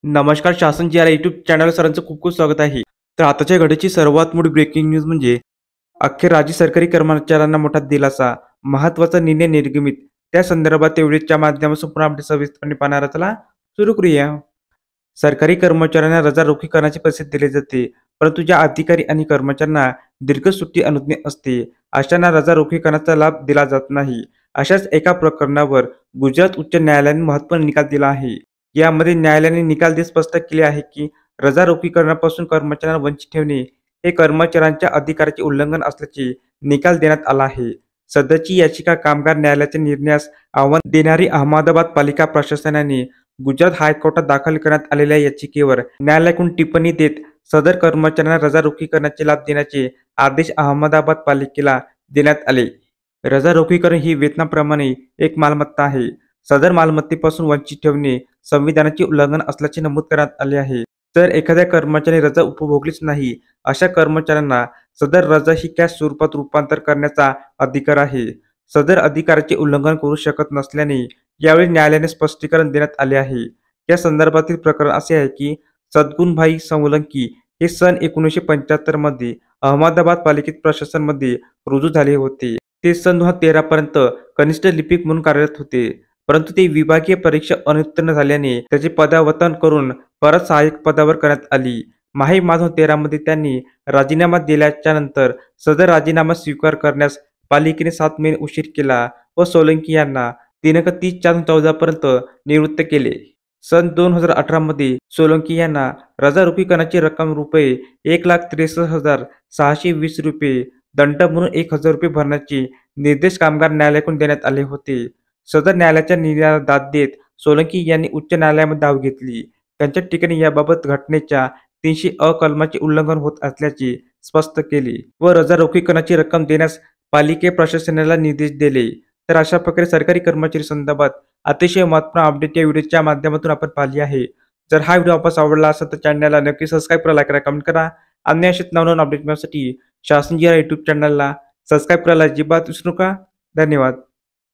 नमस्कार शासन जी या यूट्यूब चॅनल सरांचं खूप खूप स्वागत आहे. तर आताच्या घडीची सर्वात मोठी ब्रेकिंग न्यूज म्हणजे अखेर राज्य सरकारी कर्मचाऱ्यांना मोठा दिलासा, महत्त्वाचा निर्णय निर्गमित. त्या संदर्भात एवढीच्या माध्यमातून पुन्हा अपडेट सविस्तरपणे पाहणार. चला सुरू करूया. सरकारी कर्मचाऱ्यांना रजा रोखी करण्याची प्रसिद्धी दिली जाते, परंतु ज्या अधिकारी आणि कर्मचाऱ्यांना दीर्घ सुट्टी अनुज्ञा असते, अशांना रजा रोखी करण्याचा लाभ दिला जात नाही. अशाच एका प्रकरणावर गुजरात उच्च न्यायालयाने महत्त्वपूर्ण निकाल दिला आहे. यामध्ये न्यायालयाने निकाल देत स्पष्ट केले आहे की रजा रोखी करण्यापासून कर्मचाऱ्यांना वंचित ठेवणे हे कर्मचाऱ्यांच्या अधिकाराचे उल्लंघन असल्याचे निकाल देण्यात आला आहे. सदरची याचिका कामगार न्यायालयाच्या निर्णयास आव्हान देणारी अहमदाबाद पालिका प्रशासनाने गुजरात हायकोर्टात दाखल करण्यात आलेल्या याचिकेवर न्यायालयाकडून टिप्पणी देत सदर कर्मचाऱ्यांना रजा रोखी करण्याचे लाभ देण्याचे आदेश अहमदाबाद पालिकेला देण्यात आले. रजा रोखीकरण ही वेतनाप्रमाणे एक मालमत्ता आहे. सदर मालमत्तेपासून वंचित ठेवणे संविधानाचे उल्लंघन असल्याचे नमूद करण्यात आले आहे. जर एखाद्या कर्मचाऱ्याने रजा उपभोगलीच नाही, अशा कर्मचाऱ्यांना सदर रजा ही कॅश स्वरूपात रूपांतर करण्याचा अधिकार आहे. सदर अधिकाराचे उल्लंघन करू शकत नसल्याने यावेळी न्यायालयाने स्पष्टीकरण देण्यात आले आहे. या संदर्भातील प्रकरण असे आहे की सद्गुणभाई सोलंकी हे सन 1975 मध्ये अहमदाबाद पालिकेत प्रशासनमध्ये रुजू झाले होते. ते सन 2013 पर्यंत कनिष्ठ लिपिक म्हणून कार्यरत होते. परंतु ते विभागीय परीक्षा अनुत्तीर्ण झाल्याने त्याचे पदावतन करून परत सहाय्यक पदावर करण्यात आली. माही 2013 मध्ये त्यांनी राजीनामा दिल्याच्या नंतर सदर राजीनामा स्वीकार करण्यास पालिकेने 7 महिने उशीर केला व सोलंकी यांना दिनांक 30/4/2014 पर्यंत निवृत्त केले. सन 2018 मध्ये सोलंकी यांना रजा रोखीकरणाची रक्कम रुपये 1,63,620 रुपये दंड म्हणून 1,000 रुपये भरण्याचे निर्देश कामगार न्यायालयाकडून देण्यात आले होते. सदर न्यायालयाच्या निर्णयाला दाद देत सोलंकी यांनी उच्च न्यायालयामध्ये धाव घेतली. त्यांच्या ठिकाणी याबाबत घटनेच्या 300 अ कलमाचे उल्लंघन होत असल्याचे स्पष्ट केले व रजा रोखीकरणाची रक्कम देण्यास पालिके प्रशासनाला निर्देश दिले. तर अशा प्रकारे सरकारी कर्मचारी संदर्भात अतिशय महत्त्वपूर्ण अपडेट या व्हिडिओच्या माध्यमातून आपण पाहिली आहे. जर हा व्हिडिओ आपल्याला आवडला असेल तर चॅनलला नक्की सबस्क्राईब करा, लाईक करा, कमेंट करा. अन्य असेच नवनवीन अपडेट मिळवण्यासाठी शासन जी या यूट्यूब चॅनलला सबस्क्राईब करायला अजिबात विसरू नका. धन्यवाद.